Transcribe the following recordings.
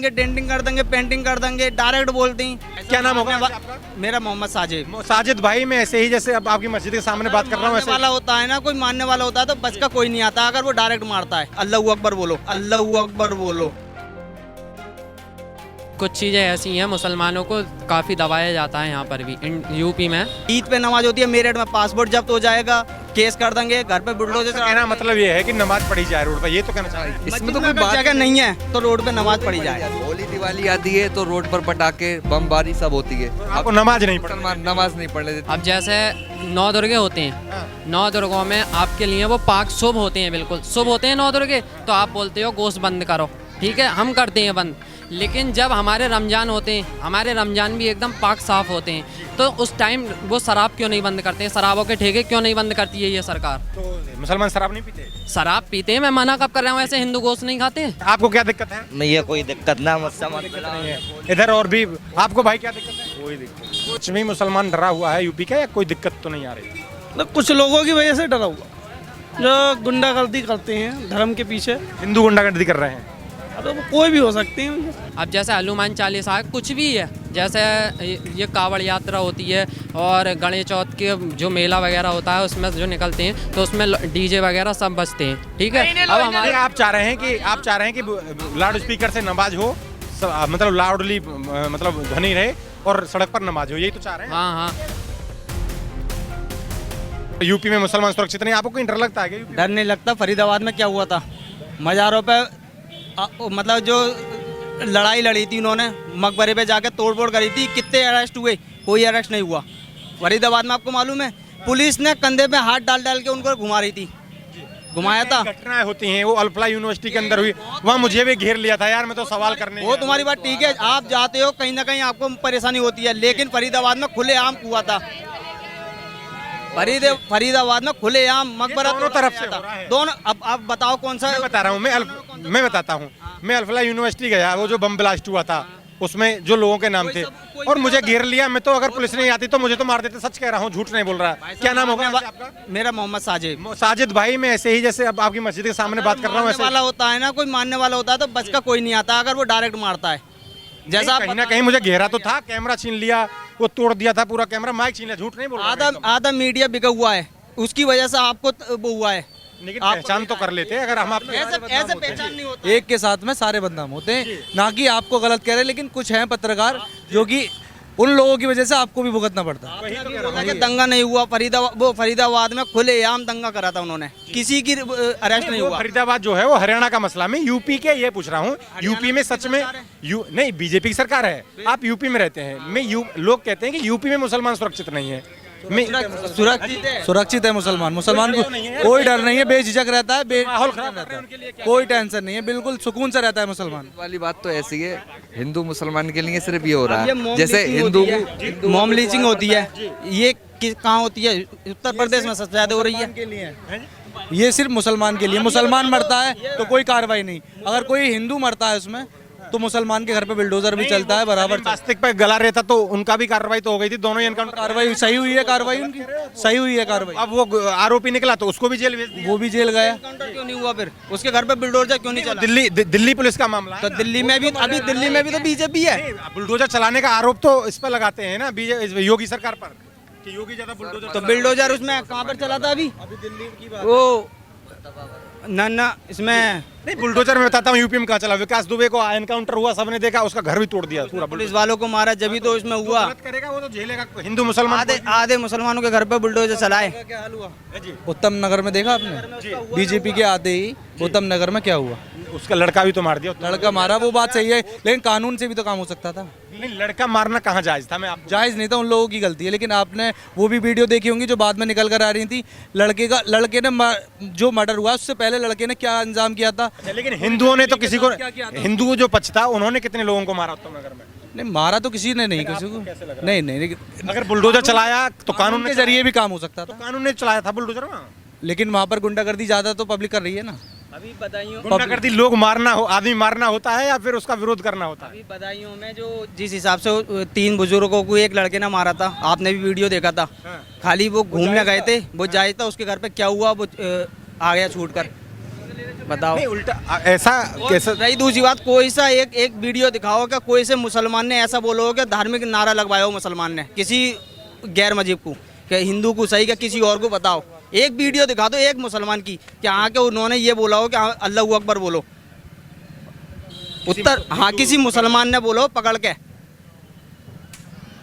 Denting कर देंगे, painting कर देंगे, डायरेक्ट बोलते हैं। क्या नाम होगा आपका? मेरा मोहम्मद साजिद। साजिद भाई, मैं ऐसे ही जैसे अब आपकी मस्जिद के सामने बात कर रहा हूँ मानने ऐसे वाला होता है ना, कोई मानने वाला होता है तो बच का कोई नहीं आता अगर वो डायरेक्ट मारता है। अल्लाहू अकबर बोलो, अल्लाहू अकबर बोलो। कुछ चीज़ें ऐसी हैं, मुसलमानों को काफ़ी दबाया जाता है यहाँ पर भी यूपी में। ईद पे नमाज होती है, मेरठ में पासपोर्ट जब्त हो जाएगा, केस कर देंगे, घर पे बुलडोजर से। कहना मतलब ये है कि नमाज पढ़ी जाए रोड पर, ये तो कहना चाह रही है। इसमें तो कोई जगह नहीं है तो रोड पे नमाज पढ़ी जाए। होली दिवाली आती है तो रोड पर पटाखे बमबारी सब होती है। आपको नमाज नहीं पढ़नी? मुसलमान नमाज नहीं पढ़ने देते। अब जैसे 9 दुर्गे होते हैं, 9 दुर्गों में आपके लिए वो पाक शुभ होते हैं, बिल्कुल शुभ होते हैं 9 दुर्गे। तो आप बोलते हो गोश्त बंद करो, ठीक है, हम करते हैं बंद। लेकिन जब हमारे रमज़ान होते हैं, हमारे रमज़ान भी एकदम पाक साफ़ होते हैं, तो उस टाइम वो शराब क्यों नहीं बंद करते हैं? शराबों के ठेके क्यों नहीं बंद करती है ये सरकार? तो मुसलमान शराब नहीं पीते? शराब पीते हैं, मैं मना कब कर रहा हूँ? ऐसे हिंदू गोश्त नहीं खाते हैं। आपको क्या दिक्कत है? नहीं है कोई दिक्कत ना, मुझसे मत नहीं है। इधर और भी आपको भाई क्या दिक्कत है? कोई दिक्कत। कुछ भी मुसलमान डरा हुआ है यूपी का, या कोई दिक्कत तो नहीं आ रही? तो कुछ लोगों की वजह से डरा हुआ, जो गुंडागर्दी करते हैं धर्म के पीछे। हिंदू गुंडागर्दी कर रहे हैं? तो वो कोई भी हो सकते हैं। अब जैसे हनुमान चालीसा है, कुछ भी है, जैसे ये कावड़ यात्रा होती है और गणेश चौथ के जो मेला वगैरह होता है उसमें जो निकलते हैं तो उसमें डीजे वगैरह सब बजते हैं, ठीक है। अब हमारे आप चाह रहे हैं कि लाउड स्पीकर से नमाज हो, मतलब लाउडली मतलब ध्वनि रहे और सड़क पर नमाज हो, यही तो चाह रहे हैं? हाँ हाँ। यूपी में मुसलमान सुरक्षित नहीं, आपको कोई डर लगता है क्या यूपी में? डर नहीं लगता। फरीदाबाद में क्या हुआ था, मज़ारों पे मतलब जो लड़ाई लड़ी थी उन्होंने, मकबरे पे जाकर तोड़फोड़ करी थी, कितने अरेस्ट हुए? कोई अरेस्ट नहीं हुआ। फरीदाबाद में आपको मालूम है पुलिस ने कंधे पे हाथ डाल डाल के उनको घुमा रही थी, घुमाया था। घटनाएं होती हैं, वो अल्फला यूनिवर्सिटी के अंदर हुई, वहाँ मुझे भी घेर लिया था यार, मैं तो सवाल करने। वो तुम्हारी बात ठीक है, आप जाते हो कहीं ना कहीं आपको परेशानी होती है, लेकिन फरीदाबाद में खुलेआम हुआ था। फरीदाबाद में खुलेआम मकबरा दोनों तरफ से हो रहा है। दोनों। अब आप बताओ कौन सा? मैं बता रहा हूँ, मैं बताता हूँ। मैं अल्फला यूनिवर्सिटी गया, वो जो बम ब्लास्ट हुआ था उसमें जो लोगों के नाम थे, और मुझे घेर लिया। मैं तो अगर पुलिस नहीं आती तो मुझे तो मार देते, सच कह रहा हूँ, झूठ नहीं बोल रहा। क्या नाम होगा आपका? मेरा मोहम्मद साजिद। साजिद भाई, मैं ऐसे ही जैसे अब आपकी मस्जिद के सामने बात कर रहा हूँ, ऐसे वाला होता है ना, कोई मानने वाला होता है तो बच का कोई नहीं आता अगर वो डायरेक्ट मारता है। जैसा कहीं ना कहीं मुझे घेरा तो था, कैमरा छीन लिया, वो तोड़ दिया था पूरा कैमरा, माइक छीन लिया, झूठ नहीं बोल रहा। आधा मीडिया बिका हुआ है, उसकी वजह से आपको वो हुआ है। लेकिन पहचान तो कर लेते हैं अगर हम आपको। ऐसे पहचान नहीं होता। एक के साथ में सारे बदनाम होते हैं, ना कि आपको गलत कह रहे हैं, लेकिन कुछ हैं पत्रकार जो कि उन लोगों की वजह से आपको भी भुगतना पड़ता है। दंगा नहीं हुआ फरीदाबाद में, खुलेआम दंगा करा था उन्होंने, किसी की अरेस्ट नहीं हुआ। फरीदाबाद जो है वो हरियाणा का मसला, मैं यूपी के ये पूछ रहा हूँ। यूपी में सच में नहीं, बीजेपी की सरकार है, आप यूपी में रहते हैं। लोग कहते हैं कि यूपी में मुसलमान सुरक्षित नहीं है। सुरक्षित है मुसलमान को कोई डर नहीं है, बेझिझक रहता है, माहौल खराब रहता है, कोई टेंशन नहीं है, बिल्कुल सुकून से रहता है मुसलमान। वाली बात तो ऐसी है, हिंदू मुसलमान के लिए सिर्फ ये हो रहा ये है, मोम जैसे लीचिंग हिंदू होती है, मोम लीचिंग होती है, ये कहाँ होती है? उत्तर प्रदेश में सबसे ज्यादा हो रही है। ये सिर्फ मुसलमान के लिए, मुसलमान मरता है तो कोई कार्रवाई नहीं, अगर कोई हिंदू मरता है उसमें तो मुसलमान के घर पे बिल्डोजर भी चलता है बराबर। नास्तिक पे गला रहता तो उनका भी कार्रवाई तो हो गई थी, दोनों एनकाउंटर। कार्रवाई सही हुई है, कार्रवाई उनकी सही हुई है कार्रवाई। अब वो आरोपी निकला तो उसको भी जेल भेज दिया। वो भी जेल गया। क्यों नहीं हुआ फिर? उसके घर पे बुलडोजर क्यों नहीं चला? दिल्ली पुलिस का मामला है। तो दिल्ली में भी, अभी दिल्ली में भी तो बीजेपी है। बुलडोजर चलाने का आरोप तो इस पर लगाते हैं ना बीजेपी, योगी सरकार पर, कि योगी ज्यादा बुलडोजर। तो बुलडोजर उसमें कहाँ पर चला था अभी? दिल्ली की बात। वो ना इसमें नहीं, बुलडोजर में बताता हूँ यूपी में कहाँ चला। विकास दुबे को एनकाउंटर हुआ, सबने देखा, उसका घर भी तोड़ दिया पूरा। पुलिस वालों को मारा जब तो इसमें हुआ। गलत करेगा वो तो झेलेगा। हिंदू मुसलमान आधे मुसलमानों के घर पे बुलडोजर चलाए। क्या हाल हुआ उत्तम नगर में, देखा आपने? बीजेपी के आते ही उत्तम नगर में क्या हुआ? उसका लड़का भी तो मार दिया। लड़का मारा, वो बात सही है, लेकिन कानून से भी तो काम हो सकता था। नहीं, लड़का मारना कहाँ जायज था? मैं आपको जायज नहीं था, उन लोगों की गलती है। लेकिन आपने वो भी वीडियो देखी होंगी जो बाद में निकल कर आ रही थी, लड़के ने जो मर्डर हुआ उससे पहले लड़के ने क्या अंजाम किया था। लेकिन हिंदुओं ने तो किसी को, हिंदू जो पक्ष था उन्होंने कितने लोगों को मारा उत्तम नगर में? नहीं, मारा तो किसी ने नहीं, किसी को नहीं। अगर बुलडोजर चलाया तो कानून के जरिए भी काम हो सकता था। कानून ने चलाया था बुलडोजर वहाँ, लेकिन वहाँ पर गुंडागर्दी ज्यादा तो पब्लिक कर रही है ना। अभी बदायूं गुंडागर्दी लोग मारना हो, आदमी मारना होता है या फिर उसका विरोध करना होता है? अभी बदायूं में जो जिस हिसाब से 3 बुजुर्गों को एक लड़के ने मारा था, आपने भी वीडियो देखा था। खाली वो घूमने गए थे, वो जाए था, उसके घर पे क्या हुआ वो आ गया छूट कर। बताओ। नहीं उल्टा ऐसा कैसा रही दूसरी बात, कोई सा एक वीडियो दिखाओ कि कोई से मुसलमान ने ऐसा बोलो हो कि धार्मिक नारा लगवाया हो मुसलमान ने किसी गैर मजीब को, कि हिंदू को सही, कि किसी और को बताओ। एक वीडियो दिखा दो एक मुसलमान की कि हाँ कि उन्होंने ये बोला हो कि हाँ अल्लाह अकबर बोलो। उत्तर हाँ किसी मुसलमान ने बोलो पकड़ के।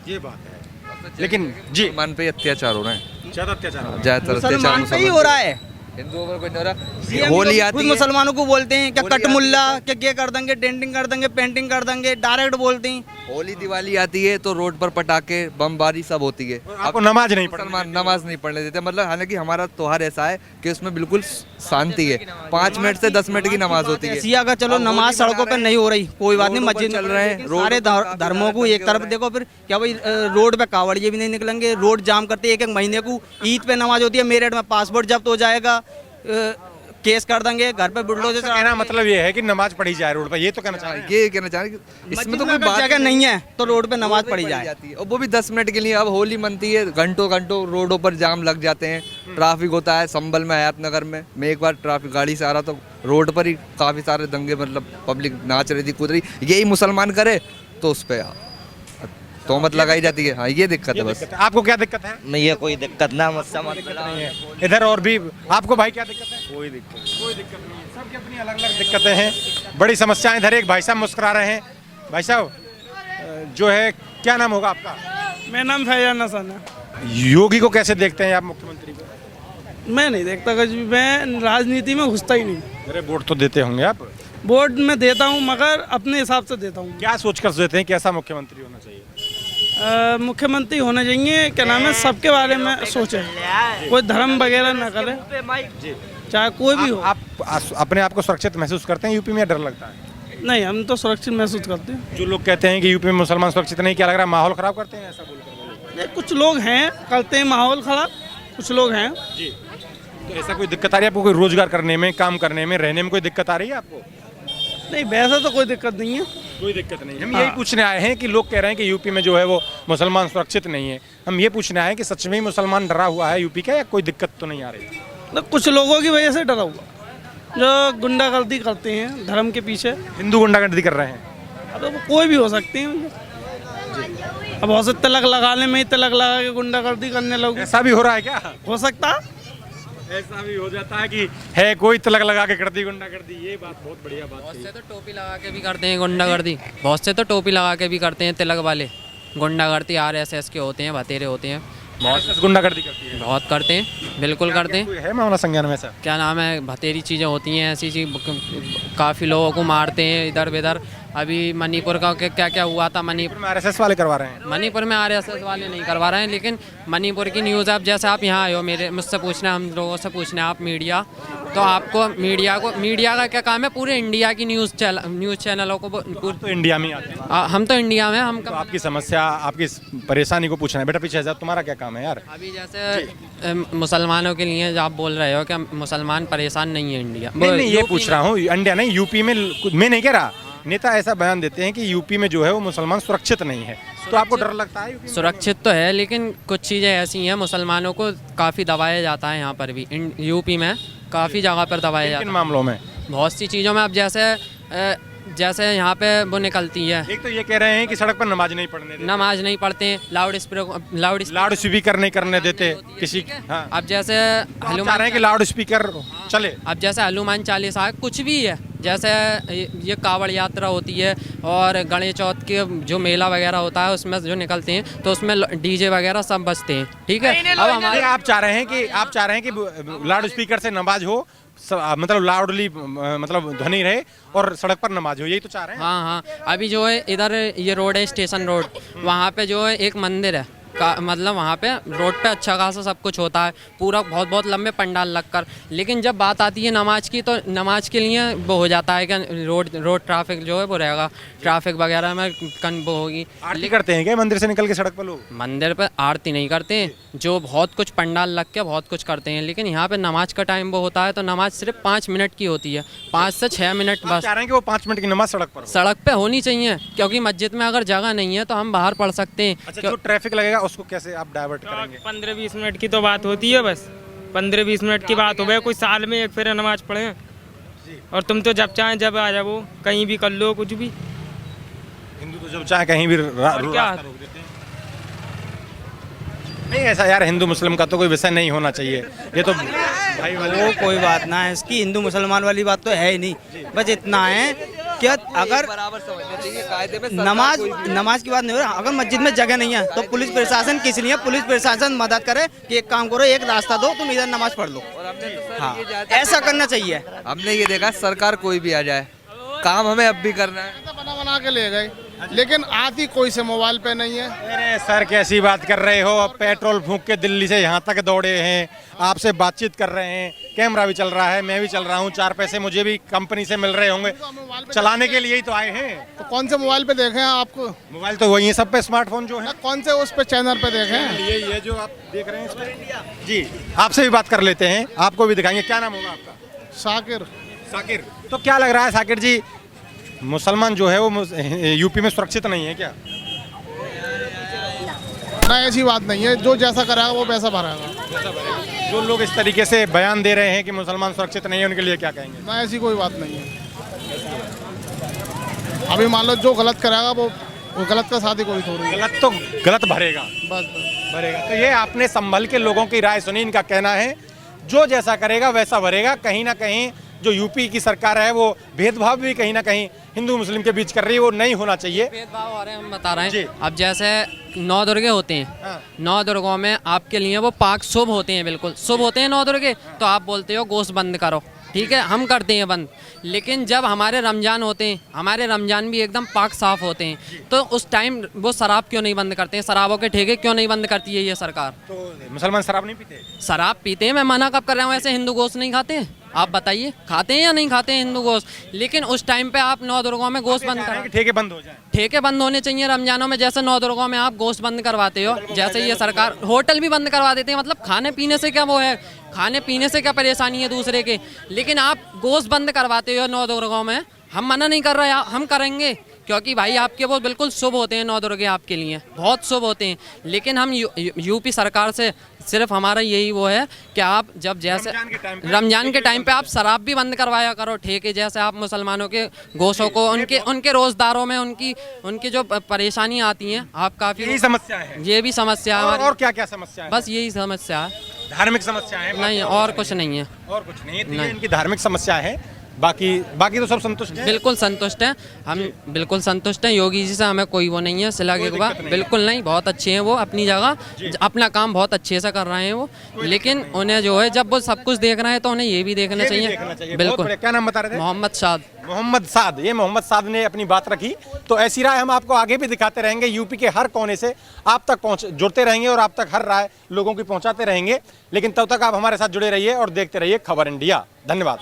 ये बात है, लेकिन जी मन पे अत्याचार हो रहे हैं, ज्यादा अत्याचार ज्यादातर मुसलमान पे ही हो रहा है। हिंदुओं पर कोई नहीं हो रहा। CM होली खुद आती है, मुसलमानों को बोलते हैं कि होली कट मुल्ला, कि ये कर देंगे, डेंटिंग कर देंगे, पेंटिंग कर देंगे, डायरेक्ट बोलते हैं। होली दिवाली आती है तो रोड पर पटाखे बमबारी सब होती है। आपको नमाज नहीं पढ़नी मुसलमान नमाज नहीं पढ़ने देते, मतलब हालांकि हमारा त्योहार ऐसा है कि उसमें बिल्कुल शांति है, 5 मिनट से 10 मिनट की नमाज होती है। सिया का चलो अब नमाज होली सड़कों मना पे रहे नहीं हो रही, कोई बात नहीं, रोडों पर मस्जिद चल रहे हैं, सारे रोडों पर धर्मों को एक तरफ देखो। फिर क्या भाई रोड पे कावड़िए भी नहीं निकलेंगे, रोड जाम करते एक महीने को। ईद पे नमाज होती है, मेरठ में पासपोर्ट जब्त हो जाएगा, केस कर देंगे, घर पे बुलडोजर से कहना मतलब ये है कि नमाज पढ़ी जाए रोड पर, ये तो कहना चाह रहे हैं। ये कहना चाह रहे हैं कि इसमें तो कोई बात जगह नहीं है तो रोड पे नमाज रोड पे पढ़ी जाए। जाती है, और वो भी 10 मिनट के लिए। अब होली मनती है, घंटों घंटों रोडों पर जाम लग जाते हैं, ट्रैफिक होता है। संभल में, हयात नगर में मैं एक बार ट्रैफिक गाड़ी से आ रहा तो रोड पर ही काफ़ी सारे दंगे, मतलब पब्लिक नाच रही थी, कूद रही। यही मुसलमान करे तो उस पर तोहमत लगाई जाती है। हाँ, ये दिक्कत है बस। आपको क्या दिक्कत है? नहीं ये कोई दिक्कत ना मुझसे मत नहीं है। इधर और भी आपको भाई क्या दिक्कत है? कोई दिक्कत नहीं है, सबकी अपनी अलग अलग दिक्कतें हैं, बड़ी समस्याएं। इधर एक भाई साहब मुस्कुरा रहे हैं। भाई साहब जो है, क्या नाम होगा आपका? मेरा नाम फैजान हसन है। योगी को कैसे देखते हैं आप, मुख्यमंत्री को? मैं नहीं देखता कुछ भी, मैं राजनीति में घुसता ही नहीं। अरे वोट तो देते होंगे आप? वोट में देता हूँ मगर अपने हिसाब से देता हूँ। क्या सोचकर देते हैं, कैसा मुख्यमंत्री होना चाहिए? मुख्यमंत्री होना चाहिए, क्या नाम है, सबके बारे में सोचे, कोई धर्म वगैरह ना करे, चाहे कोई भी हो। आप अपने आप को सुरक्षित महसूस करते हैं यूपी में, या डर लगता है? नहीं, हम तो सुरक्षित महसूस करते हैं। जो लोग कहते हैं कि यूपी में मुसलमान सुरक्षित नहीं, क्या लग रहा है माहौल खराब करते हैं ऐसा बोलकर? नहीं, कुछ लोग हैं करते हैं माहौल खराब, कुछ लोग हैं। जी, तो ऐसा कोई दिक्कत आ रही है आपको, कोई रोजगार करने में, काम करने में, रहने में कोई दिक्कत आ रही है आपको? नहीं, वैसा तो कोई दिक्कत नहीं है। कोई दिक्कत नहीं। हम यही पूछने आए हैं कि लोग कह रहे हैं कि यूपी में जो है वो मुसलमान सुरक्षित नहीं है। हम ये पूछने आए हैं कि सच में ही मुसलमान डरा हुआ है यूपी का, या कोई दिक्कत तो नहीं आ रही? तो कुछ लोगों की वजह से डरा हुआ, जो गुंडागर्दी करते हैं धर्म के पीछे। हिंदू गुंडागर्दी कर रहे हैं? अब वो कोई भी हो सकते हैं। अब बहुत से तिलक लगाने में ही तिलक लगा के गुंडागर्दी करने लोग, ऐसा भी हो रहा है क्या? हो सकता है। ऐसा भी हो जाता है कि है कोई तिलक लगा के कर दी गुंडागर्दी। ये बात बहुत बढ़िया बात बहुत है। से तो टोपी लगा के भी करते हैं गुंडागर्दी, बहुत से तो टोपी लगा के भी करते हैं तिलक वाले। गुंडागर्दी RSS के होते हैं, भतेरे होते हैं, बहुत गुंडागर्दी करती है, बहुत करते हैं, बिल्कुल करते हैं। कोई है मामला संज्ञान में ऐसा? क्या नाम है, भतेरी चीज़ें होती हैं, ऐसी चीज काफ़ी लोगों को मारते हैं इधर उधर। अभी मणिपुर का क्या क्या हुआ था, मणिपुर RSS वाले करवा रहे हैं? मणिपुर में RSS वाले नहीं करवा रहे हैं, लेकिन मणिपुर की न्यूज़ आप जैसे आप यहाँ आए हो, मुझसे पूछना, हम लोगों से पूछना आप मीडिया, तो आपको मीडिया का क्या काम है, पूरे इंडिया की न्यूज़ चैनलों को तो इंडिया में आते हैं, हम तो इंडिया में हम तो आपकी समस्या, आपकी परेशानी को पूछना है। बेटा पीछे जा, तुम्हारा क्या काम है यार? अभी जैसे मुसलमानों के लिए आप बोल रहे हो कि मुसलमान परेशान नहीं है इंडिया, नहीं, ये पूछ रहा हूँ, इंडिया नहीं, यूपी में। मैं नहीं कह रहा, नेता ऐसा बयान देते हैं कि यूपी में जो है वो मुसलमान सुरक्षित नहीं है, तो आपको डर लगता है? यूपी में सुरक्षित तो है, लेकिन कुछ चीज़ें ऐसी हैं, मुसलमानों को काफ़ी दबाया जाता है यहाँ पर भी, यूपी में काफ़ी जगह पर दबाया जाता किन है मामलों में? बहुत सी चीज़ों में। अब जैसे यहाँ पे वो निकलती है, एक तो ये कह रहे हैं कि सड़क पर नमाज नहीं पढ़ने देते, नमाज नहीं पढ़ते हैं, लाउड स्पीकर नहीं करने देते किसी। हाँ, अब जैसे आप चाह रहे हनुमान हैं कि लाउड स्पीकर चले? अब जैसे हनुमान चालीसा कुछ भी है, जैसे ये कावड़ यात्रा होती है और गणेश चौथ के जो मेला वगैरह होता है उसमें जो निकलते हैं, तो उसमें DJ वगैरह सब बजते हैं, ठीक है। अब हमारे आप चाह रहे हैं कि लाउड स्पीकर से नमाज हो, मतलब लाउडली, मतलब ध्वनि रहे और सड़क पर नमाज हो, यही तो चाह रहे हैं? हाँ हाँ, अभी जो है इधर ये रोड है स्टेशन रोड, वहाँ पे जो है एक मंदिर है मतलब वहाँ पे रोड पे अच्छा खासा सब कुछ होता है, पूरा बहुत बहुत लंबे पंडाल लगकर, लेकिन जब बात आती है नमाज की, तो नमाज के लिए वो हो जाता है कि रोड ट्रैफिक जो है वो रहेगा, ट्रैफिक वगैरह में वो होगी। आरती करते हैं क्या मंदिर से निकल के सड़क पर लोग? मंदिर पे आरती नहीं करते हैं, जो बहुत कुछ पंडाल लग के बहुत कुछ करते हैं, लेकिन यहाँ पे नमाज का टाइम वो होता है, तो नमाज सिर्फ 5 मिनट की होती है, 5 से 6 मिनट बस। चाह रहे हैं कि वो 5 मिनट की नमाज सड़क पर हो? सड़क पे होनी चाहिए, क्योंकि मस्जिद में अगर जगह नहीं है तो हम बाहर पढ़ सकते हैं। अच्छा, जो ट्रैफिक लगेगा उसको कैसे आप डाइवर्ट करेंगे? 15-20 मिनट की तो बात होती है, बस 15-20 मिनट की बात हो गई, कोई साल में एक फेरा नमाज पढ़े। और तुम तो जब चाहे जब आ जाओ, कहीं भी कर लो कुछ भी। हिंदू तो जब चाहे कहीं भी और क्या? रास्ता रोक देते हैं। नहीं ऐसा यार हिंदू मुस्लिम का तो कोई विषय नहीं होना चाहिए, ये तो भाई वाले वो कोई बात ना है इसकी, हिंदू मुसलमान वाली बात तो है ही नहीं। बस इतना है कि अगर बराबर समझना चाहिए कायदे में। नमाज की बात नहीं हो रही, अगर मस्जिद में जगह नहीं है तो पुलिस प्रशासन किस लिए, पुलिस प्रशासन मदद करे कि एक काम करो, एक रास्ता दो, तुम इधर नमाज पढ़ लो। और हमने तो सर हाँ ये ज्यादा ऐसा करना चाहिए। हमने ये देखा सरकार कोई भी आ जाए, काम हमें अब भी करना है। बना के ले गए, लेकिन आती कोई से मोबाइल पे नहीं है। अरे सर कैसी बात कर रहे हो, अब पेट्रोल फूंक के दिल्ली से यहाँ तक दौड़े हैं, आपसे बातचीत कर रहे हैं, कैमरा भी चल रहा है, मैं भी चल रहा हूँ, 4 पैसे मुझे भी कंपनी से मिल रहे होंगे, चलाने के लिए ही तो आए हैं। तो कौन से मोबाइल पे देखे हैं आपको? मोबाइल तो वही है सब पे, स्मार्टफोन जो है। कौन से उस पे चैनल पे देखे हैं? ये जो आप देख रहे हैं इस पे। जी आपसे भी बात कर लेते हैं, आपको भी दिखाएंगे। क्या नाम होगा आपका? साकिर। साकिर। तो क्या लग रहा है साकिर जी, मुसलमान जो है वो यूपी में सुरक्षित नहीं है क्या? ना ऐसी बात नहीं है, जो जैसा कराएगा वो वैसा भरेगा। जो लोग इस तरीके से बयान दे रहे हैं कि मुसलमान सुरक्षित नहीं है, उनके लिए क्या कहेंगे? ना ऐसी कोई बात नहीं है। अभी मान लो जो गलत कराएगा वो गलत का साथ ही कोई थोड़ी है। गलत तो गलत भरेगा, बस भरेगा। तो ये आपने संभल के लोगों की राय सुनी, इनका कहना है जो जैसा करेगा वैसा भरेगा। कहीं ना कहीं जो यूपी की सरकार है वो भेदभाव भी कहीं ना कहीं हिंदू मुस्लिम के बीच कर रही है, वो नहीं होना चाहिए। भेदभाव हो रहे हैं, हम बता रहे जी। हैं। अब जैसे 9 दुर्गे होते हैं, हाँ। 9 दुर्गों में आपके लिए वो पाक शुभ होते हैं, बिल्कुल शुभ होते हैं 9 दुर्गे। तो आप बोलते हो गोश्त बंद करो, ठीक है, हम करते हैं बंद। लेकिन जब हमारे रमजान होते हैं, हमारे रमजान भी एकदम पाक साफ होते हैं, तो उस टाइम वो शराब क्यों नहीं बंद करते हैं? शराबों के ठेके क्यों नहीं बंद करती है ये सरकार? तो मुसलमान शराब नहीं पीते? शराब पीते हैं, मैं मना कब कर रहा हूँ? ऐसे हिंदू गोश्त नहीं खाते हैं? आप बताइए, खाते हैं या नहीं खाते हैं हिंदू गोश्त? लेकिन उस टाइम पे आप 9 दुर्गों में गोश्त बंद करा, ठेके बंद हो जाए। ठेके बंद होने चाहिए रमजानों में। जैसे 9 दुर्गों में आप गोश्त बंद करवाते हो, जैसे ये सरकार होटल भी बंद करवा देते हैं। मतलब खाने पीने से क्या वो है, खाने पीने से क्या परेशानी है दूसरे के, लेकिन आप गोश्त बंद करवाते हो 9 दुर्गों में। हम मना नहीं कर रहे, हम करेंगे, क्योंकि भाई आपके वो बिल्कुल शुभ होते हैं 9 दुर्गे, आपके लिए बहुत शुभ होते हैं। लेकिन हम यूपी सरकार से सिर्फ हमारा यही वो है कि आप जब जैसे रमजान के टाइम पे आप शराब भी बंद करवाया करो ठेके, जैसे आप मुसलमानों के गोशों को उनके रोजदारों में उनकी जो परेशानी आती हैं, आप काफ़ी यही समस्या है। ये भी समस्या है हमारी। और क्या क्या समस्या है? बस यही समस्या है, धार्मिक समस्या है? नहीं और कुछ नहीं है। और कुछ नहीं है, तो ये इनकी धार्मिक समस्या है। बाकी तो सब संतुष्ट है? बिल्कुल संतुष्ट हैं हम, बिल्कुल संतुष्ट हैं। योगी जी से हमें कोई वो नहीं है, सिला के बाद बिल्कुल नहीं, बहुत अच्छे हैं वो अपनी जगह, अपना काम बहुत अच्छे से कर रहे हैं वो। लेकिन उन्हें जो है जब वो सब कुछ देख रहे हैं तो उन्हें ये भी देखना चाहिए। बिल्कुल। क्या नाम बता रहे थे? मोहम्मद साद। मोहम्मद साद, ये मोहम्मद साद ने अपनी बात रखी। तो ऐसी राय हम आपको आगे भी दिखाते रहेंगे, यूपी के हर कोने से आप तक जुड़ते रहेंगे और आप तक हर राय लोगों की पहुंचाते रहेंगे। लेकिन तब तक आप हमारे साथ जुड़े रहिए और देखते रहिए खबर इंडिया। धन्यवाद।